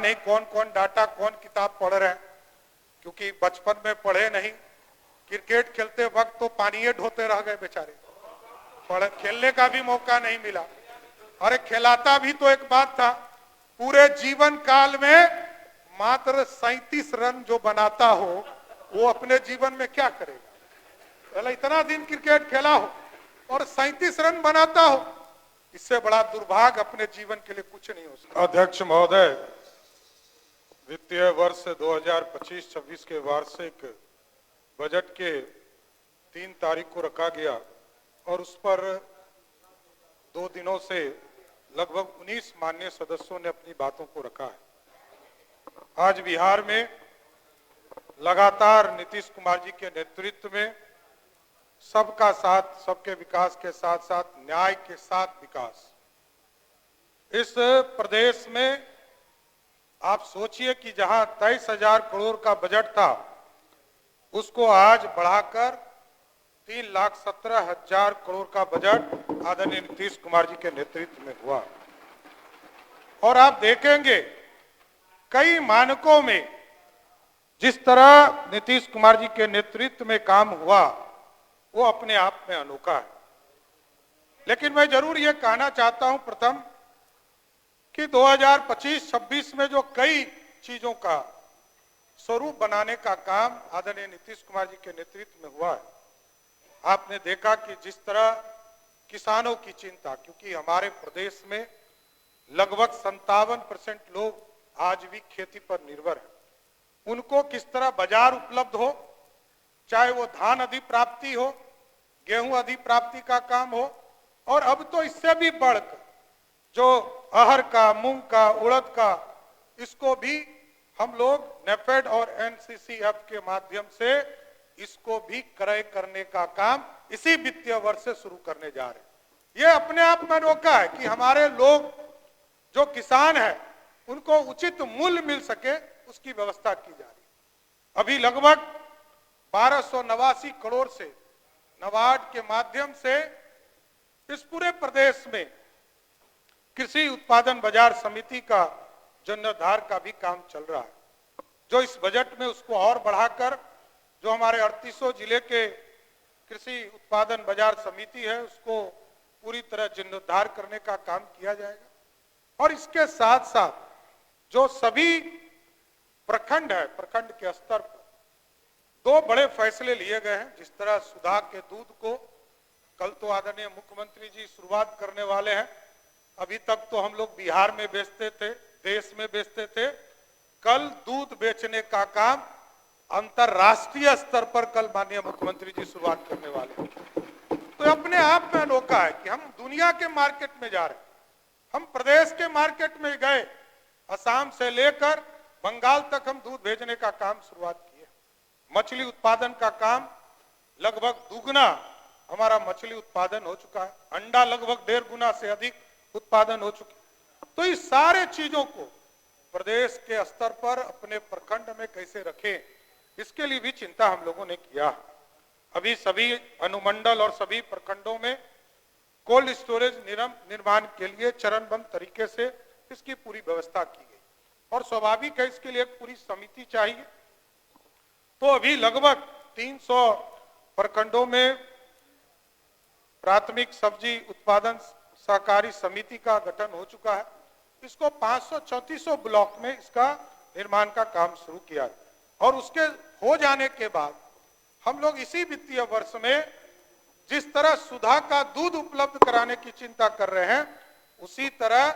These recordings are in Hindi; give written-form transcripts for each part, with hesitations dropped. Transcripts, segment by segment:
नहीं कौन कौन डाटा कौन किताब पढ़ रहे हैं, क्योंकि बचपन में पढ़े नहीं। क्रिकेट खेलते वक्त तो पानी ढोते रह गए बेचारे, खेलने का भी मौका नहीं मिला। अरे खिलाता भी तो एक बात था, पूरे जीवन काल में मात्र 37 रन जो बनाता हो वो अपने जीवन में क्या करेगा। पहले इतना दिन क्रिकेट खेला हो और 37 रन बनाता हो, इससे बड़ा दुर्भाग्य अपने जीवन के लिए कुछ नहीं हो सकता। अध्यक्ष महोदय, वित्तीय वर्ष 2025-26 के वार्षिक बजट के 3 तारीख को रखा गया और उस पर 2 दिनों से लगभग 19 माननीय सदस्यों ने अपनी बातों को रखा है। आज बिहार में लगातार नीतीश कुमार जी के नेतृत्व में सबका साथ, सबके विकास के साथ साथ न्याय के साथ विकास, इस प्रदेश में आप सोचिए कि जहां 23,000 करोड़ का बजट था उसको आज बढ़ाकर 3,17,000 करोड़ का बजट आदरणीय नीतीश कुमार जी के नेतृत्व में हुआ। और आप देखेंगे कई मानकों में जिस तरह नीतीश कुमार जी के नेतृत्व में काम हुआ वो अपने आप में अनोखा है। लेकिन मैं जरूर ये कहना चाहता हूं प्रथम कि 2025-26 में जो कई चीजों का स्वरूप बनाने का काम आदरणीय नीतीश कुमार जी के नेतृत्व में हुआ है। आपने देखा कि जिस तरह किसानों की चिंता, क्योंकि हमारे प्रदेश में लगभग 57% लोग आज भी खेती पर निर्भर है, उनको किस तरह बाजार उपलब्ध हो, चाहे वो धान अधिप्राप्ति हो, गेहूं अधिप्राप्ति का काम हो, और अब तो इससे भी बढ़कर जो अरहर का, मूंग का, उड़द का, इसको भी हम लोग नेफेड और एनसीसीएफ के माध्यम से इसको भी क्रय करने का काम इसी वित्तीय वर्ष से शुरू करने जा रहे हैं। ये अपने आप में अनोखा है कि हमारे लोग जो किसान हैं उनको उचित मूल्य मिल सके, उसकी व्यवस्था की जा रही है। अभी लगभग 1289 करोड़ से नाबार्ड के माध्यम से इस पूरे प्रदेश में कृषि उत्पादन बाजार समिति का जीर्णोद्धार का भी काम चल रहा है, जो इस बजट में उसको और बढ़ाकर जो हमारे 3800 जिले के कृषि उत्पादन बाजार समिति है उसको पूरी तरह जीर्णोद्धार करने का काम किया जाएगा। और इसके साथ साथ जो सभी प्रखंड है, प्रखंड के स्तर पर 2 बड़े फैसले लिए गए हैं। जिस तरह सुधा के दूध को कल तो आदरणीय मुख्यमंत्री जी शुरुआत करने वाले हैं। अभी तक तो हम लोग बिहार में बेचते थे, देश में बेचते थे, कल दूध बेचने का काम अंतरराष्ट्रीय स्तर पर कल माननीय मुख्यमंत्री जी शुरुआत करने वाले हैं। तो अपने आप में अनोखा है कि हम दुनिया के मार्केट में जा रहे हैं। हम प्रदेश के मार्केट में गए, असम से लेकर बंगाल तक हम दूध भेजने का काम शुरुआत किए। मछली उत्पादन का काम लगभग दुगना हमारा मछली उत्पादन हो चुका है, अंडा लगभग 1.5 गुना से अधिक उत्पादन हो चुके। तो इस सारे चीजों को प्रदेश के स्तर पर अपने प्रखंड में कैसे रखें, इसके लिए भी चिंता हम लोगों ने किया। अभी सभी अनुमंडल और सभी प्रखंडों में कोल्ड स्टोरेज निर्माण के लिए चरणबद्ध तरीके से इसकी पूरी व्यवस्था की गई और स्वाभाविक है इसके लिए एक पूरी समिति चाहिए। तो अभी लगभग 300 प्रखंडों में प्राथमिक सब्जी उत्पादन सहकारी समिति का गठन हो चुका है। इसको 500-3400 ब्लॉक में इसका निर्माण का काम शुरू किया और उसके हो जाने के बाद हम लोग इसी वित्तीय वर्ष में जिस तरह सुधा का दूध उपलब्ध कराने की चिंता कर रहे हैं, उसी तरह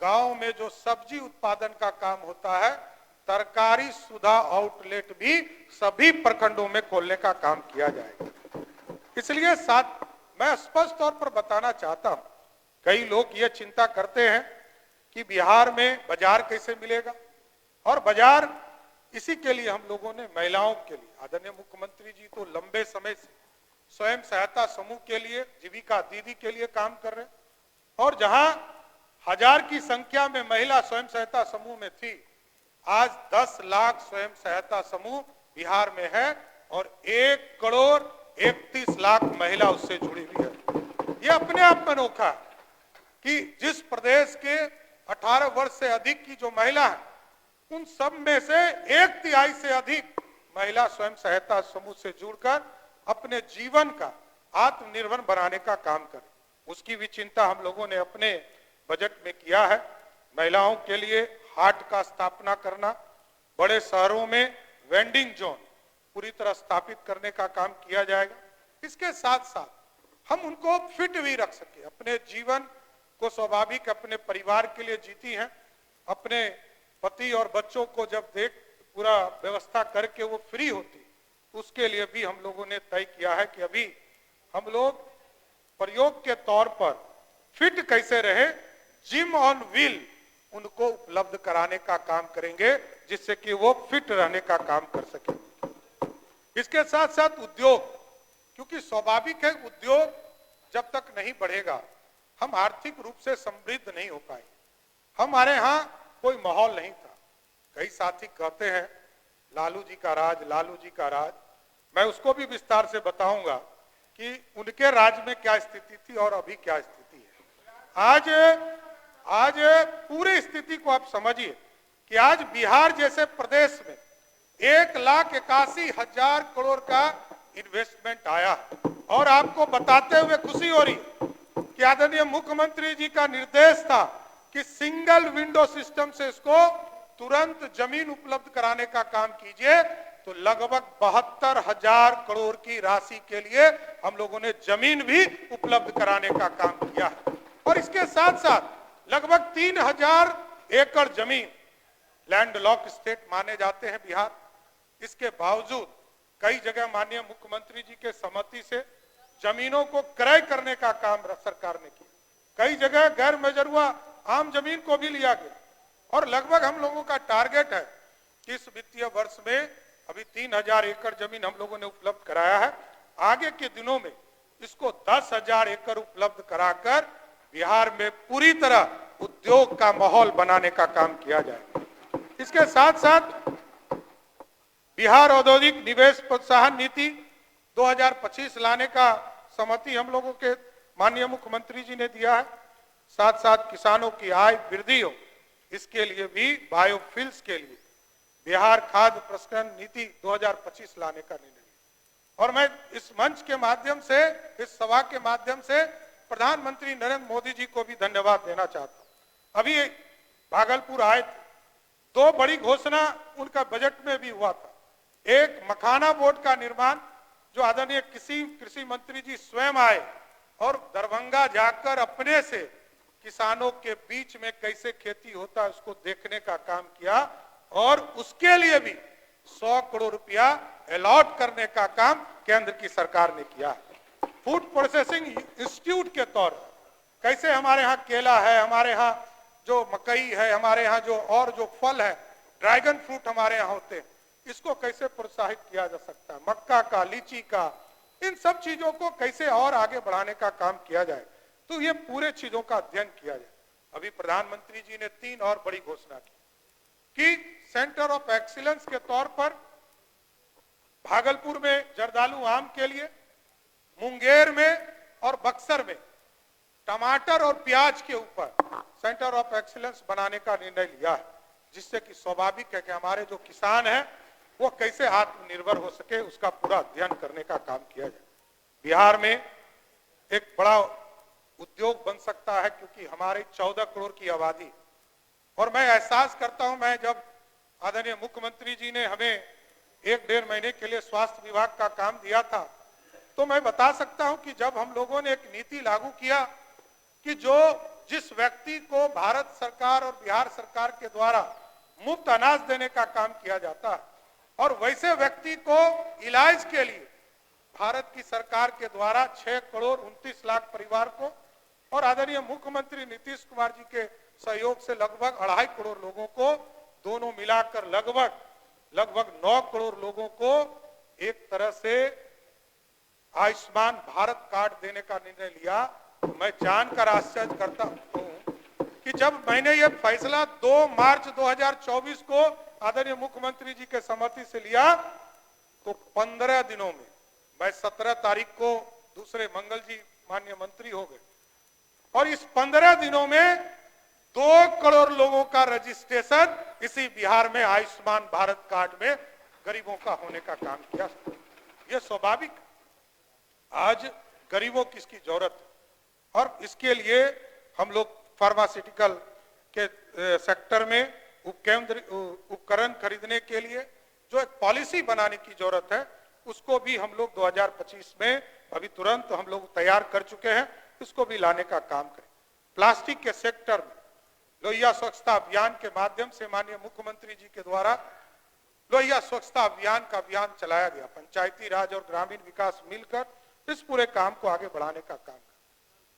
गांव में जो सब्जी उत्पादन का काम होता है, तरकारी सुधा आउटलेट भी सभी प्रखंडों में खोलने का काम किया जाएगा। इसलिए साथ मैं स्पष्ट तौर पर बताना चाहता हूं, कई लोग ये चिंता करते हैं कि बिहार में बाजार कैसे मिलेगा, और बाजार इसी के लिए हम लोगों ने महिलाओं के लिए, आदरणीय मुख्यमंत्री जी तो लंबे समय से स्वयं सहायता समूह के लिए, जीविका दीदी के लिए काम कर रहे हैं, और जहां 1000 की संख्या में महिला स्वयं सहायता समूह में थी, आज 10 लाख स्वयं सहायता समूह बिहार में है और 1,31,00,000 महिला उससे जुड़ी हुई है। ये अपने आप में अनोखा है कि जिस प्रदेश के 18 वर्ष से अधिक की जो महिला है उन सब में से 1/3 से अधिक महिला स्वयं सहायता समूह से जुड़कर अपने जीवन का आत्मनिर्भर बनाने का काम करें। उसकी भी चिंता हम लोगों ने अपने बजट में किया है। महिलाओं के लिए हाट का स्थापना करना, बड़े शहरों में वेंडिंग जोन पूरी तरह स्थापित करने का काम किया जाएगा। इसके साथ साथ हम उनको फिट भी रख सके। अपने जीवन को स्वाभाविक अपने परिवार के लिए जीती हैं, अपने पति और बच्चों को जब देख पूरा व्यवस्था करके वो फ्री होती, उसके लिए भी हम लोगों ने तय किया है कि अभी हम लोग प्रयोग के तौर पर फिट कैसे रहे, जिम ऑन व्हील उनको उपलब्ध कराने का काम करेंगे, जिससे कि वो फिट रहने का काम कर सके। इसके साथ साथ उद्योग, क्योंकि स्वाभाविक है उद्योग जब तक नहीं बढ़ेगा हम आर्थिक रूप से समृद्ध नहीं हो पाएंगे। हमारे यहाँ कोई माहौल नहीं था। कई साथी कहते हैं लालू जी का राज, लालू जी का राज। मैं उसको भी विस्तार से बताऊंगा कि उनके राज में क्या स्थिति थी और अभी क्या स्थिति है। आज पूरी स्थिति को आप समझिए कि आज बिहार जैसे प्रदेश में 1,81,000 करोड़ का इन्वेस्टमेंट आया और आपको बताते हुए खुशी हो रही कि आदरणीय मुख्यमंत्री जी का निर्देश था कि सिंगल विंडो सिस्टम से इसको तुरंत जमीन उपलब्ध कराने का काम कीजिए। तो लगभग 72,000 करोड़ की राशि के लिए हम लोगों ने जमीन भी उपलब्ध कराने का काम किया है। और इसके साथ साथ लगभग 3,000 एकड़ जमीन लैंडलॉक स्टेट माने जाते हैं बिहार। इसके बावजूद कई जगह माननीय मुख्यमंत्री जी के सहमति से जमीनों को क्रय करने का काम सरकार ने किया। कई जगह गैर मजरूआ आम जमीन को भी लिया गया और लगभग हम लोगों का टारगेट है कि इस वित्तीय वर्ष में अभी 3,000 एकड़ जमीन हम लोगों ने उपलब्ध कराया है। आगे के दिनों में इसको 10,000 एकड़ उपलब्ध कराकर बिहार में पूरी तरह उद्योग का माहौल बनाने का काम किया जाए। इसके साथ साथ बिहार औद्योगिक निवेश प्रोत्साहन नीति 2025 लाने का सहमति हम लोगों के माननीय मुख्यमंत्री जी ने दिया है। साथ साथ किसानों की आय वृद्धि हो, इसके लिए भी बायोफिल्स के लिए बिहार खाद्य प्रसंस्करण नीति 2025 लाने का निर्णय लिया। और मैं इस मंच के माध्यम से, इस सभा के माध्यम से प्रधानमंत्री नरेंद्र मोदी जी को भी धन्यवाद देना चाहता हूं। अभी भागलपुर आए थे, 2 बड़ी घोषणा उनका बजट में भी हुआ था। एक मखाना बोर्ड का निर्माण, जो आदरणीय कृषि मंत्री जी स्वयं आए और दरभंगा जाकर अपने से किसानों के बीच में कैसे खेती होता है उसको देखने का काम किया और उसके लिए भी 100 करोड़ रुपया अलॉट करने का काम केंद्र की सरकार ने किया। फूड प्रोसेसिंग इंस्टीट्यूट के तौर पर कैसे हमारे यहाँ केला है, हमारे यहाँ जो मकई है, हमारे यहाँ जो फल है, ड्रैगन फ्रूट हमारे यहाँ होते हैं, इसको कैसे प्रोत्साहित किया जा सकता है, मक्का का, लीची का, इन सब चीजों को कैसे और आगे बढ़ाने का काम किया जाए। तो ये पूरे चीजों का अध्ययन किया जाए। अभी प्रधानमंत्री जी ने 3 और बड़ी घोषणा की कि सेंटर ऑफ एक्सीलेंस के तौर पर भागलपुर में जर्दालू आम के लिए, मुंगेर में और बक्सर में टमाटर और प्याज के ऊपर सेंटर ऑफ एक्सीलेंस बनाने का निर्णय लिया है, जिससे कि स्वाभाविक है कि हमारे जो किसान हैं वो कैसे आत्मनिर्भर हो सके, उसका पूरा अध्ययन करने का काम किया जाए। बिहार में एक बड़ा उद्योग बन सकता है क्योंकि हमारे 14 करोड़ की आबादी, और मैं एहसास करता हूं, मैं जब आदरणीय मुख्यमंत्री जी ने हमें 1-1.5 महीने के लिए स्वास्थ्य विभाग का काम दिया था, तो मैं बता सकता हूं कि जब हम लोगों ने एक नीति लागू किया कि जिस व्यक्ति को भारत सरकार और बिहार सरकार के द्वारा मुफ्त अनाज देने का काम किया जाता है और वैसे व्यक्ति को इलाज के लिए भारत की सरकार के द्वारा 6 करोड़ 29 लाख परिवार को और आदरणीय मुख्यमंत्री नीतीश कुमार जी के सहयोग से लगभग 2.5 करोड़ लोगों को, दोनों मिलाकर लगभग 9 करोड़ लोगों को एक तरह से आयुष्मान भारत कार्ड देने का निर्णय लिया। तो मैं जानकर आश्चर्य करता हूं कि जब मैंने ये फैसला 2 मार्च 2024 को आदरणीय मुख्यमंत्री जी के सहमति से लिया, तो 15 दिनों में, मैं 17 तारीख को दूसरे मंगल जी माननीय मंत्री हो गए और इस 15 दिनों में 2 करोड़ लोगों का रजिस्ट्रेशन इसी बिहार में आयुष्मान भारत कार्ड में गरीबों का होने का काम किया। ये स्वाभाविक, आज गरीबों की इसकी जरूरत है और इसके लिए हम लोग फार्मास्यूटिकल के सेक्टर में उपकरण खरीदने के लिए जो एक पॉलिसी बनाने की जरूरत है, उसको भी हम लोग 2025 में अभी तुरंत हम लोग तैयार कर चुके हैं, उसको भी लाने का काम करें। प्लास्टिक के सेक्टर में लोहिया स्वच्छता अभियान के माध्यम से माननीय मुख्यमंत्री जी के द्वारा लोहिया स्वच्छता अभियान का अभियान चलाया गया। पंचायती राज और ग्रामीण विकास मिलकर इस पूरे काम को आगे बढ़ाने का काम कर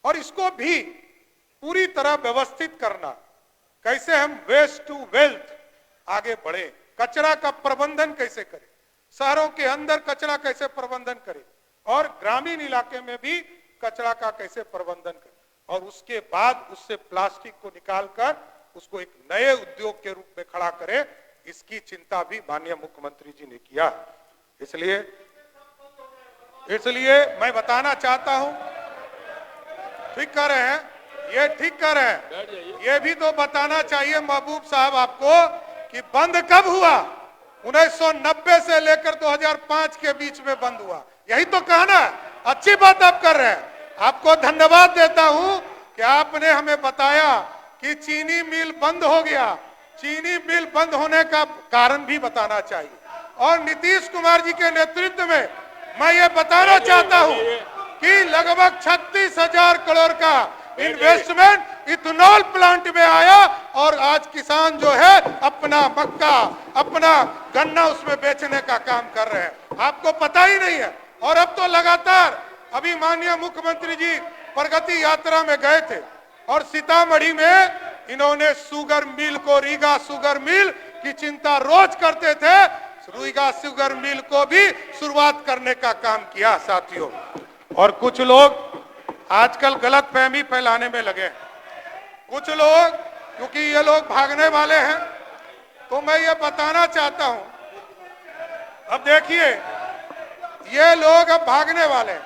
और इसको भी पूरी तरह व्यवस्थित करना, कैसे हम वेस्ट टू वेल्थ आगे बढ़े, कचरा का प्रबंधन कैसे करें, शहरों के अंदर कचरा कैसे प्रबंधन करें और ग्रामीण इलाके में भी कचरा का कैसे प्रबंधन करें और उसके बाद उससे प्लास्टिक को निकालकर उसको एक नए उद्योग के रूप में खड़ा करें, इसकी चिंता भी माननीय मुख्यमंत्री जी ने किया। इसलिए मैं बताना चाहता हूं, ठीक कर रहे हैं, ये ठीक कर रहे हैं, ये भी तो बताना चाहिए महबूब साहब आपको कि बंद कब हुआ। 1990 से लेकर 2005 के बीच में बंद हुआ, यही तो कहना है। अच्छी बात आप कर रहे हैं, आपको धन्यवाद देता हूं कि आपने हमें बताया कि चीनी मिल बंद हो गया। चीनी मिल बंद होने का कारण भी बताना चाहिए और नीतीश कुमार जी के नेतृत्व में मैं ये बताना चाहता हूं कि लगभग 36,000 करोड़ का इन्वेस्टमेंट इथेनॉल प्लांट में आया और आज किसान जो है अपना मक्का, अपना गन्ना उसमें बेचने का काम कर रहे हैं, आपको पता ही नहीं है। और अब तो लगातार अभी माननीय मुख्यमंत्री जी प्रगति यात्रा में गए थे और सीतामढ़ी में इन्होंने शुगर मिल को, रीगा शुगर मिल की चिंता रोज करते थे, रीगा शुगर मिल को भी शुरुआत करने का काम किया साथियों। और कुछ लोग आजकल गलत फहमी फैलाने में लगे, कुछ लोग, क्योंकि ये लोग भागने वाले हैं, तो मैं ये बताना चाहता हूं, अब देखिए ये लोग अब भागने वाले हैं,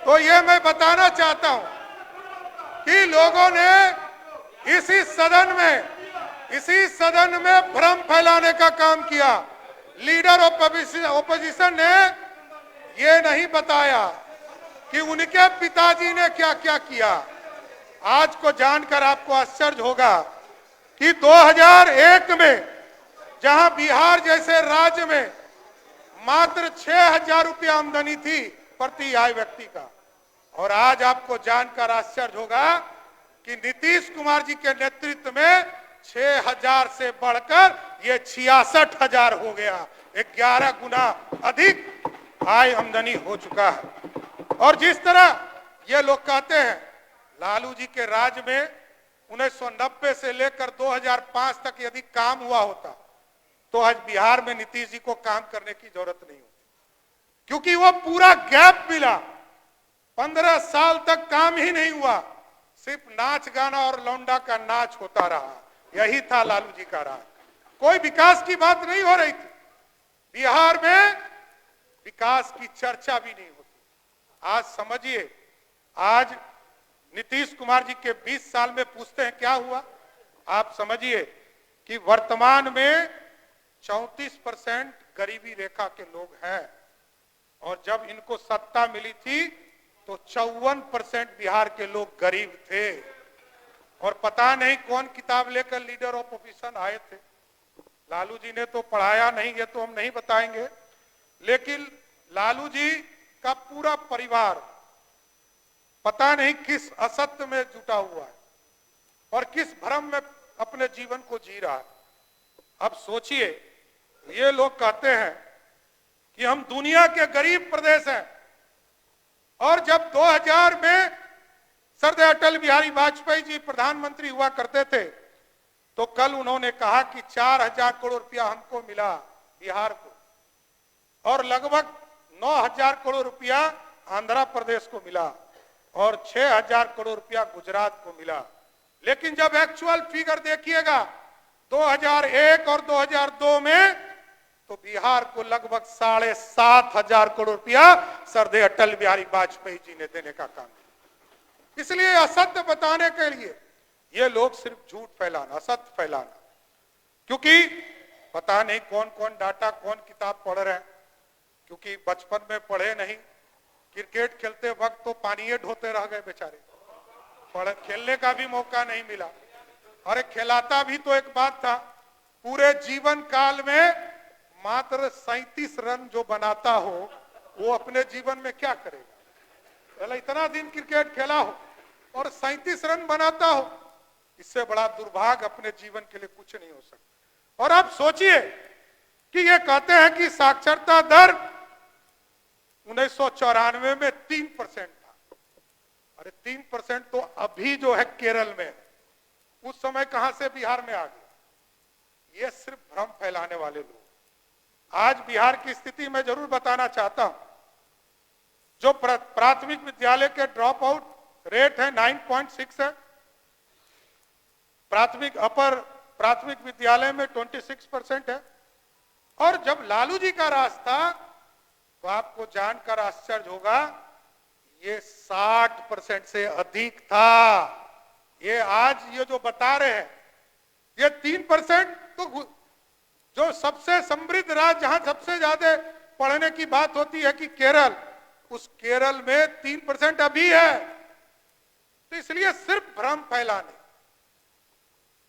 तो ये मैं बताना चाहता हूं कि लोगों ने इसी सदन में भ्रम फैलाने का काम किया। लीडर ऑफ ओपोजिशन ने ये नहीं बताया कि उनके पिताजी ने क्या क्या किया। आज को जानकर आपको आश्चर्य होगा कि 2001 में जहां बिहार जैसे राज्य में मात्र 6,000 रुपया आमदनी थी प्रति आय व्यक्ति का, और आज आपको जानकर आश्चर्य होगा कि नीतीश कुमार जी के नेतृत्व में 6,000 से बढ़कर ये 66,000 हो गया, 11 गुना अधिक आय आमदनी हो चुका है। और जिस तरह ये लोग कहते हैं लालू जी के राज में 1990 से लेकर 2005 तक यदि काम हुआ होता तो आज बिहार में नीतीश जी को काम करने की जरूरत नहीं होती, क्योंकि वो पूरा गैप मिला। 15 साल तक काम ही नहीं हुआ, सिर्फ नाच गाना और लौंडा का नाच होता रहा, यही था लालू जी का राज। कोई विकास की बात नहीं हो रही थी, बिहार में विकास की चर्चा भी नहीं होती। आज समझिए, आज नीतीश कुमार जी के 20 साल में पूछते हैं क्या हुआ, आप समझिए कि वर्तमान में 34% गरीबी रेखा के लोग हैं, और जब इनको सत्ता मिली थी तो 54% बिहार के लोग गरीब थे। और पता नहीं कौन किताब लेकर लीडर ऑफ ओपोजिशन आए थे, लालू जी ने तो पढ़ाया नहीं, ये तो हम नहीं बताएंगे, लेकिन लालू जी का पूरा परिवार पता नहीं किस असत्य में जुटा हुआ है और किस भ्रम में अपने जीवन को जी रहा है। अब सोचिए, ये लोग कहते हैं कि हम दुनिया के गरीब प्रदेश हैं, और जब 2000 में सरदार अटल बिहारी वाजपेयी जी प्रधानमंत्री हुआ करते थे तो कल उन्होंने कहा कि 4,000 करोड़ रुपया हमको मिला बिहार को, और लगभग 9,000 करोड़ रुपया आंध्र प्रदेश को मिला, और 6,000 करोड़ रुपया गुजरात को मिला। लेकिन जब एक्चुअल फिगर देखिएगा 2001 और 2002 में, तो बिहार को लगभग 7,500 करोड़ रुपया सरदार अटल बिहारी वाजपेयी जी ने देने का काम किया। इसलिए असत्य बताने के लिए ये लोग सिर्फ झूठ फैलाना, असत्य फैलाना, क्योंकि पता नहीं कौन कौन डाटा, कौन किताब पढ़ रहे हैं, क्योंकि बचपन में पढ़े नहीं, क्रिकेट खेलते वक्त तो पानी ढोते रह गए बेचारे, खेलने का भी मौका नहीं मिला। अरे खिलाता भी तो एक बात था, पूरे जीवन काल में मात्र 37 रन जो बनाता हो वो अपने जीवन में क्या करेगा? पहले इतना दिन क्रिकेट खेला हो और 37 रन बनाता हो, इससे बड़ा दुर्भाग्य अपने जीवन के लिए कुछ नहीं हो सकता। और आप सोचिए कि ये कहते हैं कि साक्षरता दर 1994 में 3% था। अरे 3% तो अभी जो है केरल में, उस समय कहां से बिहार में आ गया? ये सिर्फ भ्रम फैलाने वाले लोग। आज बिहार की स्थिति मैं जरूर बताना चाहता हूं। जो प्राथमिक विद्यालय के ड्रॉप आउट रेट है 9.6 है, अपर प्राथमिक विद्यालय में 26% है। और जब लालू जी का राज था तो आपको जानकर आश्चर्य होगा, ये 60% से अधिक था। ये आज ये जो बता रहे हैं ये 3%, तो जो सबसे समृद्ध राज्य जहां सबसे ज्यादा पढ़ने की बात होती है कि केरल, उस केरल में 3% अभी है। तो इसलिए सिर्फ भ्रम फैलाने,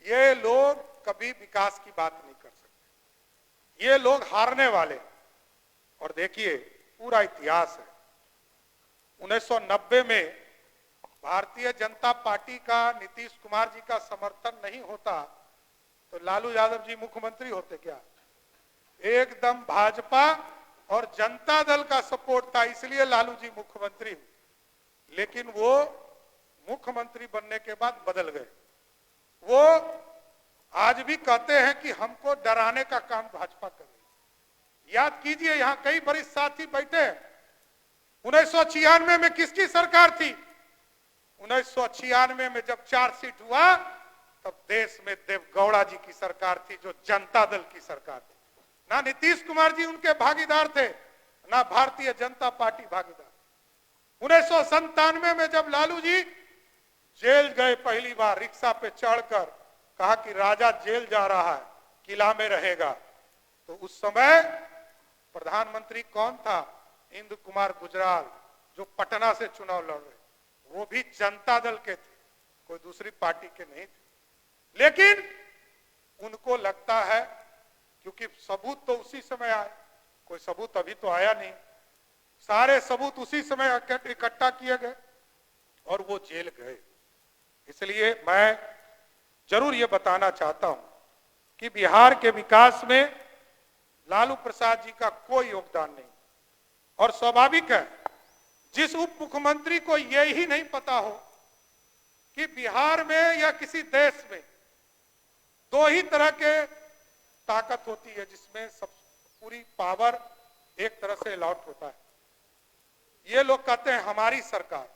ये लोग कभी विकास की बात नहीं कर सकते। ये लोग हारने वाले। और देखिए पूरा इतिहास है, 1990 में भारतीय जनता पार्टी का नीतीश कुमार जी का समर्थन नहीं होता तो लालू यादव जी मुख्यमंत्री होते क्या? एकदम भाजपा और जनता दल का सपोर्ट था, इसलिए लालू जी मुख्यमंत्री हुए। लेकिन वो मुख्यमंत्री बनने के बाद बदल गए। वो आज भी कहते हैं कि हमको डराने का काम भाजपा कर रही है। याद कीजिए, यहां कई वरिष्ठ साथी बैठे हैं। 1996 में किसकी सरकार थी? 1996 में जब चार्जशीट हुआ तब देश में देवगौड़ा जी की सरकार थी, जो जनता दल की सरकार थी। ना नीतीश कुमार जी उनके भागीदार थे, ना भारतीय जनता पार्टी भागीदार। 1997 में जब लालू जी जेल गए पहली बार, रिक्शा पे चढ़कर कहा कि राजा जेल जा रहा है, किला में रहेगा, तो उस समय प्रधानमंत्री कौन था? इंदु कुमार गुजराल, जो पटना से चुनाव लड़ रहे, वो भी जनता दल के थे, कोई दूसरी पार्टी के नहीं थे। लेकिन उनको लगता है, क्योंकि सबूत तो उसी समय आए, कोई सबूत अभी तो आया नहीं, सारे सबूत उसी समय इकट्ठा किए गए और वो जेल गए। इसलिए मैं जरूर ये बताना चाहता हूं कि बिहार के विकास में लालू प्रसाद जी का कोई योगदान नहीं। और स्वाभाविक है, जिस उप मुख्यमंत्री को यही नहीं पता हो कि बिहार में या किसी देश में दो ही तरह के ताकत होती है, जिसमें सब पूरी पावर एक तरह से अलॉट होता है। ये लोग कहते हैं हमारी सरकार,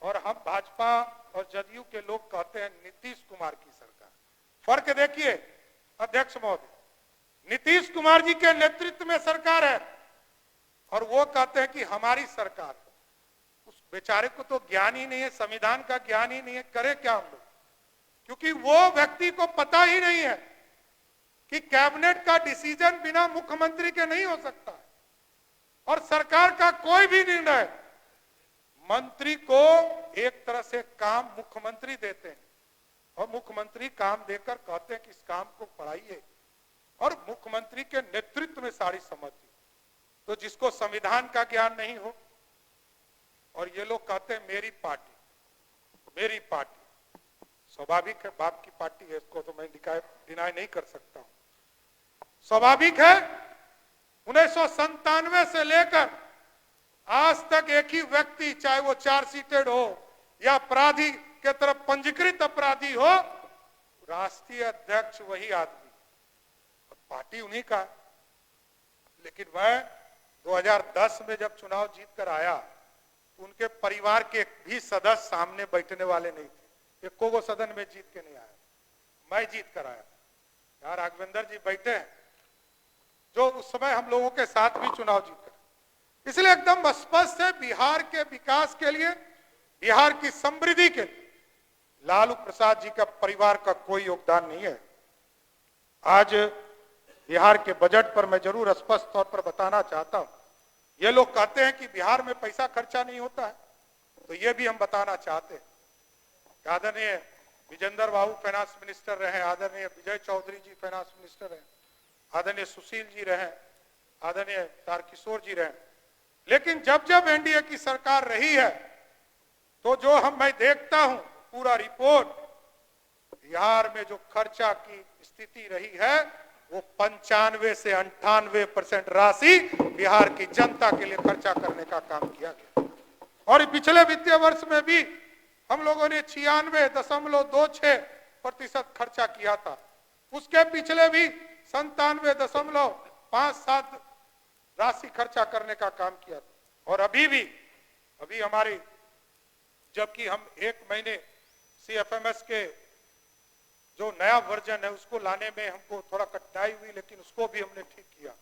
और हम भाजपा और जदयू के लोग कहते हैं नीतीश कुमार की सरकार। फर्क देखिए अध्यक्ष महोदय, नीतीश कुमार जी के नेतृत्व में सरकार है और वो कहते हैं कि हमारी सरकार। उस बेचारे को तो ज्ञान ही नहीं है, संविधान का ज्ञान ही नहीं है, करे क्या हम लोग? क्योंकि वो व्यक्ति को पता ही नहीं है कि कैबिनेट का डिसीजन बिना मुख्यमंत्री के नहीं हो सकता, और सरकार का कोई भी निर्णय मंत्री को एक तरह से काम मुख्यमंत्री देते हैं, और मुख्यमंत्री काम देकर कहते हैं कि इस काम को बढ़ाइए, और मुख्यमंत्री के नेतृत्व में सारी समझती। तो जिसको संविधान का ज्ञान नहीं हो, और ये लोग कहते हैं मेरी पार्टी, मेरी पार्टी। स्वाभाविक है, बाप की पार्टी है, इसको तो मैं डिनाई नहीं कर सकता हूं। स्वाभाविक है, 1997 से लेकर आज तक एक ही व्यक्ति, चाहे वो चार्जशीटेड हो या अपराधी के तरफ पंजीकृत अपराधी हो, राष्ट्रीय अध्यक्ष वही आदमी, पार्टी उन्हीं का। लेकिन वह 2010 में जब चुनाव जीत कर आया, उनके परिवार के भी सदस्य सामने बैठने वाले नहीं थे, एको को सदन में जीत के नहीं आया, मैं जीत कर आया। यार राघवेंद्र जी बैठे हैं, जो उस समय हम लोगों के साथ भी चुनाव जीत कर। इसलिए एकदम स्पष्ट है, बिहार के विकास के लिए, बिहार की समृद्धि के लिए लालू प्रसाद जी का परिवार का कोई योगदान नहीं है। आज बिहार के बजट पर मैं जरूर स्पष्ट तौर पर बताना चाहता हूं। ये लोग कहते हैं कि बिहार में पैसा खर्चा नहीं होता है, तो ये भी हम बताना चाहते हैं। आदरणीय विजेंद्र बाबू फाइनेंस मिनिस्टर रहे, आदरणीय विजय चौधरी जी फाइनेंस मिनिस्टर रहे, आदरणीय सुशील जी रहे, आदरणीय तारकिशोर जी रहे, लेकिन जब जब एनडीए की सरकार रही है तो जो मैं देखता हूं पूरा रिपोर्ट, बिहार में जो खर्चा की स्थिति रही है वो 95 से 98% राशि बिहार की जनता के लिए खर्चा करने का काम किया गया। और पिछले वित्तीय वर्ष में भी हम लोगों ने 96.26% खर्चा किया था। उसके पिछले भी 97.57 राशि खर्चा करने का काम किया था। और अभी हमारी, जबकि हम 1 महीने CFMS के जो नया वर्जन है उसको लाने में हमको थोड़ा कठिनाई हुई, लेकिन उसको भी हमने ठीक किया।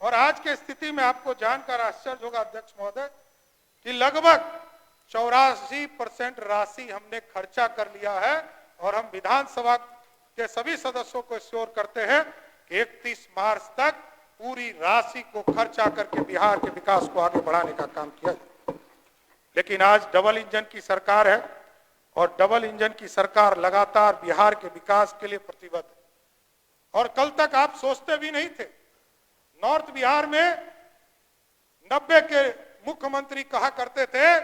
और आज के स्थिति में आपको जानकर आश्चर्य होगा अध्यक्ष महोदय कि लगभग 84% राशि हमने खर्चा कर लिया है। और हम विधानसभा के सभी सदस्यों को श्योर करते हैं कि 31 मार्च तक पूरी राशि को खर्चा करके बिहार के विकास को आगे बढ़ाने का काम किया जाए। लेकिन आज डबल इंजन की सरकार है और डबल इंजन की सरकार लगातार बिहार के विकास के लिए प्रतिबद्ध है। और कल तक आप सोचते भी नहीं थे, नॉर्थ बिहार में 90 के मुख्यमंत्री कहा करते थे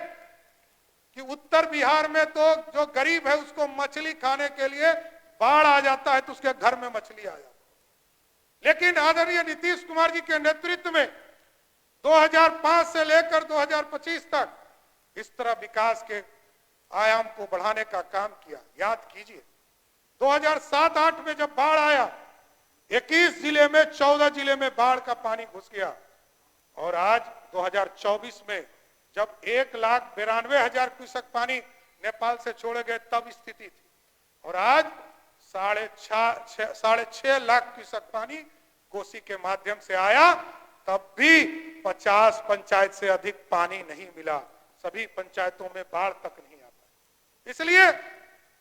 कि उत्तर बिहार में तो जो गरीब है उसको मछली खाने के लिए बाढ़ आ जाता है तो उसके घर में मछली आ जाती है। लेकिन आदरणीय नीतीश कुमार जी के नेतृत्व में 2005 से लेकर 2025 तक इस तरह विकास के आयाम को बढ़ाने का काम किया। याद कीजिए 2007-8 में जब बाढ़ आया 21 जिले में 14 जिले में बाढ़ का पानी घुस गया। और आज 2024 में जब 1,92,000 क्यूसेक पानी नेपाल से छोड़े गए तब स्थिति थी। और आज 6.5 लाख क्यूसेक पानी कोसी के माध्यम से आया, तब भी 50 पंचायत से अधिक पानी नहीं मिला। सभी पंचायतों में बाढ़ तक नहीं आ पाई। इसलिए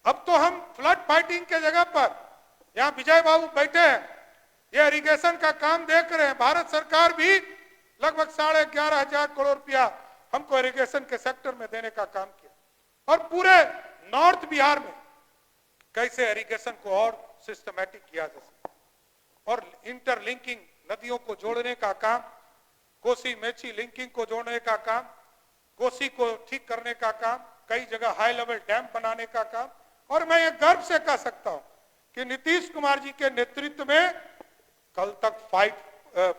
अब तो हम फ्लड फाइटिंग के जगह पर, यहाँ विजय बाबू बैठे हैं, ये इरिगेशन का काम देख रहे हैं। भारत सरकार भी लगभग 11,500 करोड़ रुपया हमको इरिगेशन के सेक्टर में देने का काम किया। और पूरे नॉर्थ बिहार में कैसे इरिगेशन को और सिस्टमैटिक किया जा सकता, और इंटरलिंकिंग नदियों को जोड़ने का काम, कोसी मेची लिंकिंग को जोड़ने का काम, कोसी को ठीक करने का काम, कई जगह हाई लेवल डैम बनाने का काम। और मैं ये गर्व से कह सकता हूं कि नीतीश कुमार जी के नेतृत्व में कल तक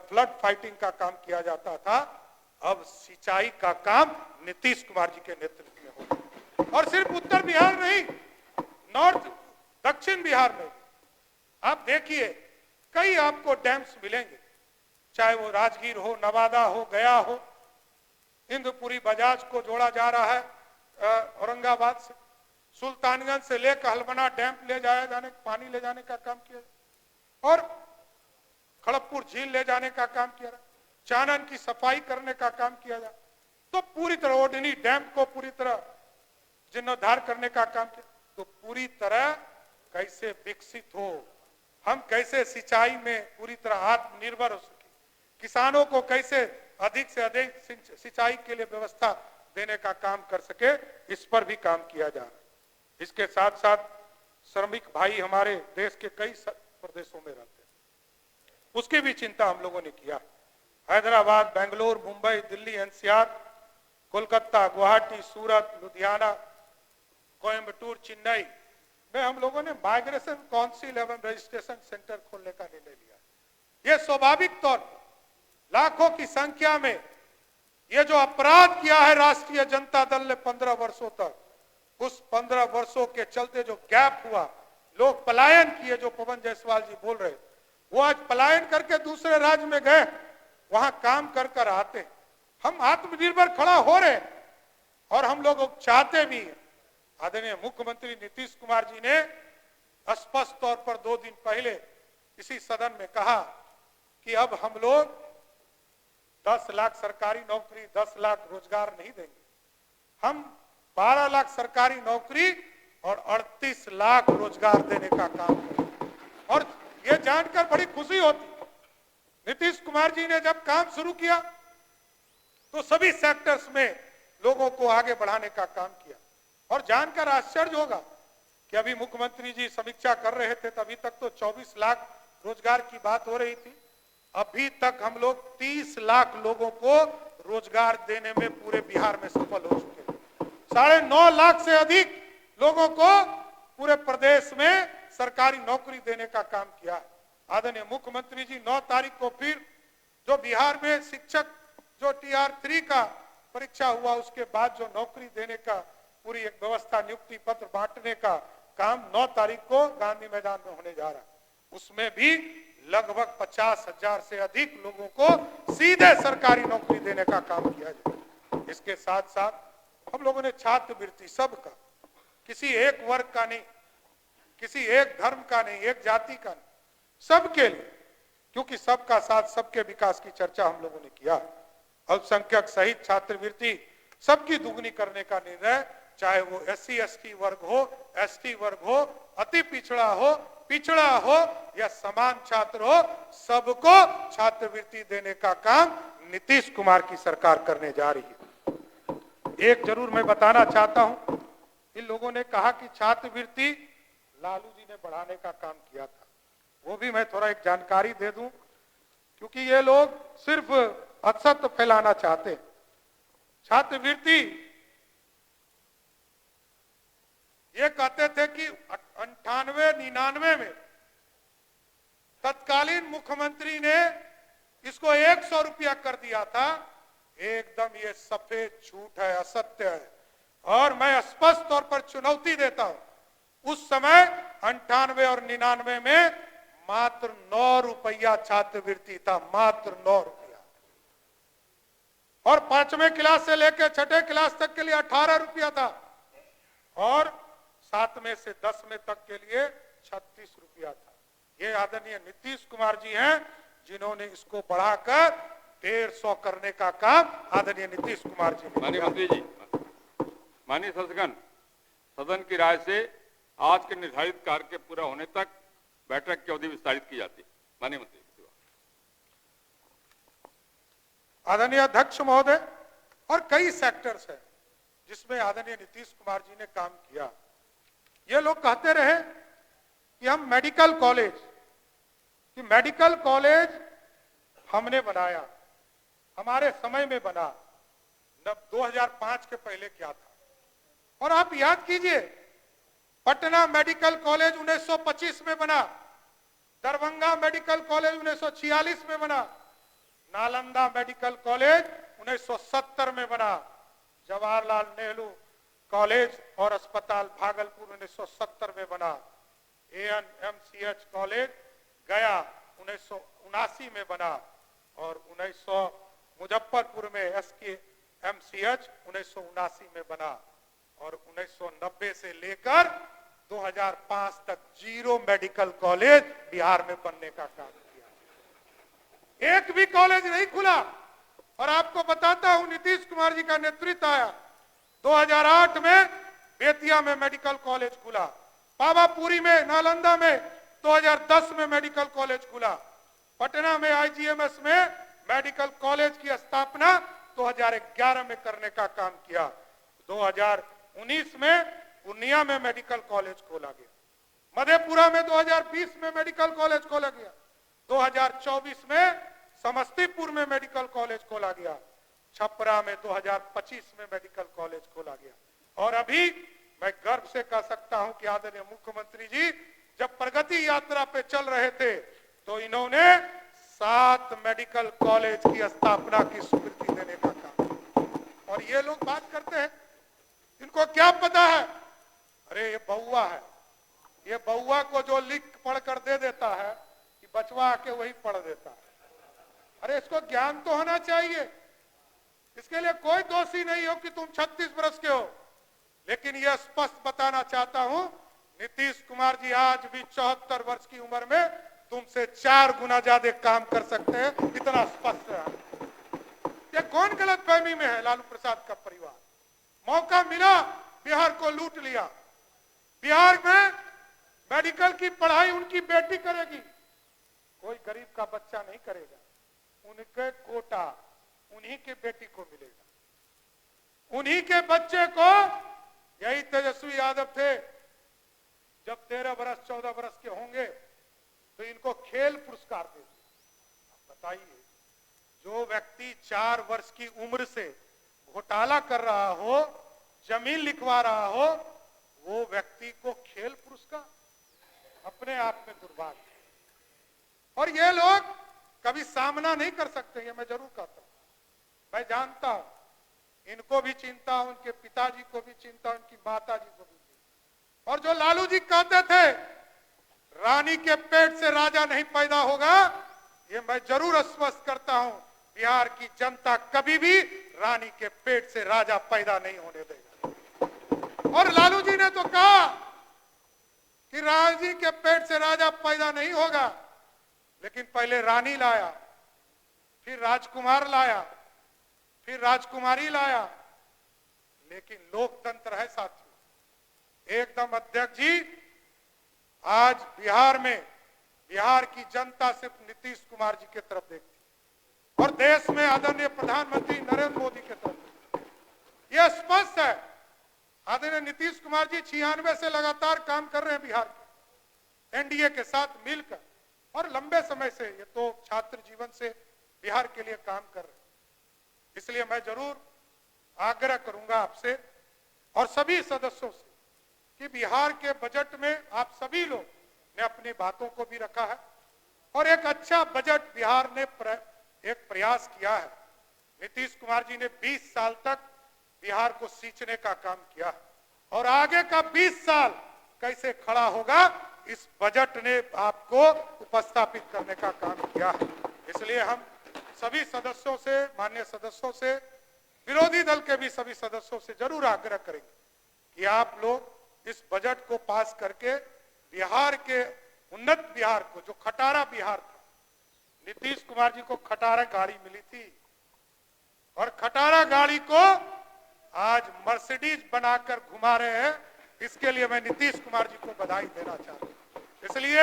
फ्लड फाइटिंग का काम किया जाता था, अब सिंचाई का काम नीतीश कुमार जी के नेतृत्व में होगा। और सिर्फ उत्तर बिहार नहीं, नॉर्थ दक्षिण बिहार में आप देखिए कई आपको डैम्स मिलेंगे, चाहे वो राजगीर हो, नवादा हो, गया हो, इंद्रपुरी बजाज को जोड़ा जा रहा है औरंगाबाद से, सुल्तानगंज से लेकर हलमना डैम ले जाया जाने, पानी ले जाने का काम किया, और खड़गपुर झील ले जाने का काम किया, चानन की सफाई करने का काम किया जाए, तो पूरी तरह ओडनी डैम को पूरी तरह जीर्णोद्धार करने का काम किया। तो पूरी तरह कैसे विकसित हो, हम कैसे सिंचाई में पूरी तरह आत्मनिर्भर हो सके, किसानों को कैसे अधिक से अधिक सिंचाई के लिए व्यवस्था देने का काम कर सके, इस पर भी काम किया जा रहा है। इसके साथ साथ श्रमिक भाई हमारे देश के कई प्रदेशों में रहते हैं, उसकी भी चिंता हम लोगों ने किया। हैदराबाद, बेंगलोर, मुंबई, दिल्ली, एनसीआर, कोलकाता, गुवाहाटी, सूरत, लुधियाना, कोयम्बटूर, चेन्नई में हम लोगों ने माइग्रेशन काउंसिल एवं रजिस्ट्रेशन सेंटर खोलने का निर्णय लिया। यह स्वाभाविक तौर पर लाखों की संख्या में ये जो अपराध किया है राष्ट्रीय जनता दल ने 15 वर्षों तक, उस 15 वर्षों के चलते जो गैप हुआ, लोग पलायन किए, जो पवन जायसवाल जी बोल रहे, वो आज पलायन करके दूसरे राज्य में गए, वहां काम कर कर आते। हम आत्मनिर्भर खड़ा हो रहे और हम लोग चाहते भी। आदरणीय मुख्यमंत्री नीतीश कुमार जी ने स्पष्ट तौर पर 2 दिन पहले इसी सदन में कहा कि अब हम लोग 10 लाख सरकारी नौकरी, 10 लाख रोजगार नहीं देंगे, हम 12 लाख सरकारी नौकरी और 38 लाख रोजगार देने का काम किया। और ये जानकर बड़ी खुशी होती, नीतीश कुमार जी ने जब काम शुरू किया तो सभी सेक्टर्स में लोगों को आगे बढ़ाने का काम किया। और जानकर आश्चर्य होगा कि अभी मुख्यमंत्री जी समीक्षा कर रहे थे, तभी तक तो 24 लाख रोजगार की बात हो रही थी। अभी तक हम लोग 30 लाख लोगों को रोजगार देने में पूरे बिहार में सफल हो चुके हैं। 9.5 लाख से अधिक लोगों को पूरे प्रदेश में सरकारी नौकरी देने का काम किया। आदरणीय मुख्यमंत्री जी 9 तारीख को फिर जो बिहार में शिक्षक जो TR3 का परीक्षा हुआ, उसके बाद जो नौकरी देने का पूरी एक व्यवस्था, नियुक्ति पत्र बांटने का काम 9 तारीख को गांधी मैदान में होने जा रहा है। उसमें भी लगभग 50,000 से अधिक लोगों को सीधे सरकारी नौकरी देने का काम किया जाए। इसके साथ साथ हम लोगों ने छात्रवृत्ति सबका, किसी एक वर्ग का नहीं, किसी एक धर्म का नहीं, एक जाति का नहीं, सबके लिए, क्योंकि सबका साथ सबके विकास की चर्चा हम लोगों ने किया। अल्पसंख्यक सहित छात्रवृत्ति सबकी दुगनी करने का निर्णय, चाहे वो SC ST वर्ग हो, ST वर्ग हो, अति पिछड़ा हो या समान छात्र हो, सबको छात्रवृत्ति देने का काम नीतीश कुमार की सरकार करने जा रही है। एक जरूर मैं बताना चाहता हूं, इन लोगों ने कहा कि छात्रवृत्ति लालू जी ने बढ़ाने का काम किया था। वो भी मैं थोड़ा एक जानकारी दे दूं, क्योंकि ये लोग सिर्फ असत्य फैलाना चाहते हैं। छात्रवृत्ति ये कहते थे कि 98-99 में तत्कालीन मुख्यमंत्री ने इसको 100 रुपया कर दिया था। एकदम ये सफेद झूठ है, असत्य है। और मैं स्पष्ट तौर पर चुनौती देता हूं, उस समय 98 और 99 में मात्र 9 रुपया छात्रवृत्ति था, मात्र 9 रुपया। और 5वें क्लास से लेकर 6ठे क्लास तक के लिए 18 रुपया था, और 7वें से 10वें तक के लिए 36 रुपया था। ये आदरणीय नीतीश कुमार जी हैं जिन्होंने इसको बढ़ाकर 150 करने का काम आदरणीय नीतीश कुमार जी ने। माननीय मंत्री जी, माननीय सदस्यगण, सदन की राय से आज के निर्धारित कार्य के पूरा होने तक बैठक की अवधि विस्तारित की जाती है। माननीय मंत्री। आदरणीय अध्यक्ष महोदय, और कई सेक्टर्स हैं जिसमें आदरणीय नीतीश कुमार जी ने काम किया। ये लोग कहते रहे कि हम मेडिकल कॉलेज हमने बनाया, हमारे समय में बना, 2005 के पहले क्या था। और आप याद कीजिए, पटना मेडिकल कॉलेज 1925 में बना, दरभंगा मेडिकल कॉलेज 1946 में बना, नालंदा मेडिकल कॉलेज 1970 में बना, जवाहरलाल नेहरू कॉलेज और अस्पताल भागलपुर 1970 में बना, ANMCH कॉलेज गया 1979 में बना, और 1900 मुजफ्फरपुर में SKMCH 1979 में बना, और 1990 से लेकर 2005 तक 0 मेडिकल कॉलेज बिहार में बनने का काम किया। एक भी कॉलेज नहीं खुला। और आपको बताता हूं, नीतीश कुमार जी का नेतृत्व आया, 2008 में बेतिया में मेडिकल कॉलेज खुला, पावापुरी में, नालंदा में 2010 में मेडिकल कॉलेज खुला, पटना में IGMS में मेडिकल कॉलेज की स्थापना 2011 में करने का काम किया। 2019 में पूर्णिया में मेडिकल कॉलेज खोला गया, मधेपुरा में 2020 में मेडिकल कॉलेज खोला गया, 2024 में समस्तीपुर में मेडिकल कॉलेज खोला गया, छपरा में 2025 में मेडिकल कॉलेज खोला गया। और अभी मैं गर्व से कह सकता हूं कि आदरणीय मुख्यमंत्री जी जब प्रगति यात्रा पे चल रहे थे तो इन्होंने 7 मेडिकल कॉलेज की स्थापना की स्वीकृति देने का काम। और ये लोग बात करते हैं, इनको क्या पता है? अरे ये बउआ है, ये बउआ को जो लिख पढ़ कर दे देता है कि बचवा आके वही पढ़ देता है। अरे इसको ज्ञान तो होना चाहिए। इसके लिए कोई दोषी नहीं हो कि तुम 36 वर्ष के हो, लेकिन यह स्पष्ट बताना चाहता हूं, नीतीश कुमार जी आज भी 74 वर्ष की उम्र में तुमसे 4 गुना ज्यादा काम कर सकते हैं, इतना स्पष्ट है। ये कौन गलतफहमी में है? लालू प्रसाद का परिवार मौका मिला, बिहार को लूट लिया। बिहार में मेडिकल की पढ़ाई उनकी बेटी करेगी, कोई गरीब का बच्चा नहीं करेगा। उनके कोटा उन्हीं के बेटी को मिलेगा, उन्हीं के बच्चे को। यही तेजस्वी यादव थे, जब 13 बरस 14 बरस के होंगे तो इनको खेल पुरस्कार दे दिया। बताइए, जो व्यक्ति 4 वर्ष की उम्र से घोटाला कर रहा हो, जमीन लिखवा रहा हो, वो व्यक्ति को खेल पुरस्कार, अपने आप में दुर्भाग्य। और ये लोग कभी सामना नहीं कर सकते, ये मैं जरूर कहता हूं। मैं जानता हूं, इनको भी चिंता, उनके पिताजी को भी चिंता, उनकी माताजी को भी चिंता। और जो लालू जी कहते थे रानी के पेट से राजा नहीं पैदा होगा, ये मैं जरूर आश्वस्त करता हूं, बिहार की जनता कभी भी रानी के पेट से राजा पैदा नहीं होने देगा। और लालू जी ने तो कहा कि रानी के पेट से राजा पैदा नहीं होगा, लेकिन पहले रानी लाया, फिर राजकुमार लाया, फिर राजकुमारी लाया। लेकिन लोकतंत्र है साथियों, एकदम अध्यक्ष जी, आज बिहार में बिहार की जनता सिर्फ नीतीश कुमार जी की तरफ देखती और देश में आदरणीय प्रधानमंत्री नरेंद्र मोदी की तरफ। यह स्पष्ट है, आदरणीय नीतीश कुमार जी 96 से लगातार काम कर रहे हैं बिहार के एनडीए के साथ मिलकर, और लंबे समय से, ये तो छात्र जीवन से बिहार के लिए काम कर रहे हैं। इसलिए मैं जरूर आग्रह करूंगा आपसे और सभी सदस्यों से कि बिहार के बजट में आप सभी लोग ने अपनी बातों को भी रखा है और एक अच्छा बजट बिहार ने एक प्रयास किया है। नीतीश कुमार जी ने 20 साल तक बिहार को सींचने का काम किया है और आगे का 20 साल कैसे खड़ा होगा, इस बजट ने आपको उपस्थापित करने का काम किया है। इसलिए हम सभी सदस्यों से, माननीय सदस्यों से, विरोधी दल के भी सभी सदस्यों से जरूर आग्रह करेंगे कि आप लोग इस बजट को पास करके बिहार के उन्नत बिहार को, जो खटारा बिहार था, नीतीश कुमार जी को खटारा गाड़ी मिली थी और खटारा गाड़ी को आज मर्सिडीज बनाकर घुमा रहे हैं। इसके लिए मैं नीतीश कुमार जी को बधाई देना चाहता हूं। इसलिए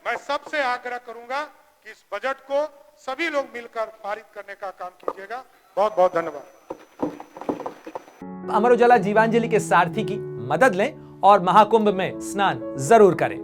मैं सबसे आग्रह करूंगा कि इस बजट को सभी लोग मिलकर पारित करने का काम कीजिएगा। बहुत बहुत धन्यवाद। अमर उजाला जीवांजलि के सारथी की मदद लें और महाकुंभ में स्नान जरूर करें।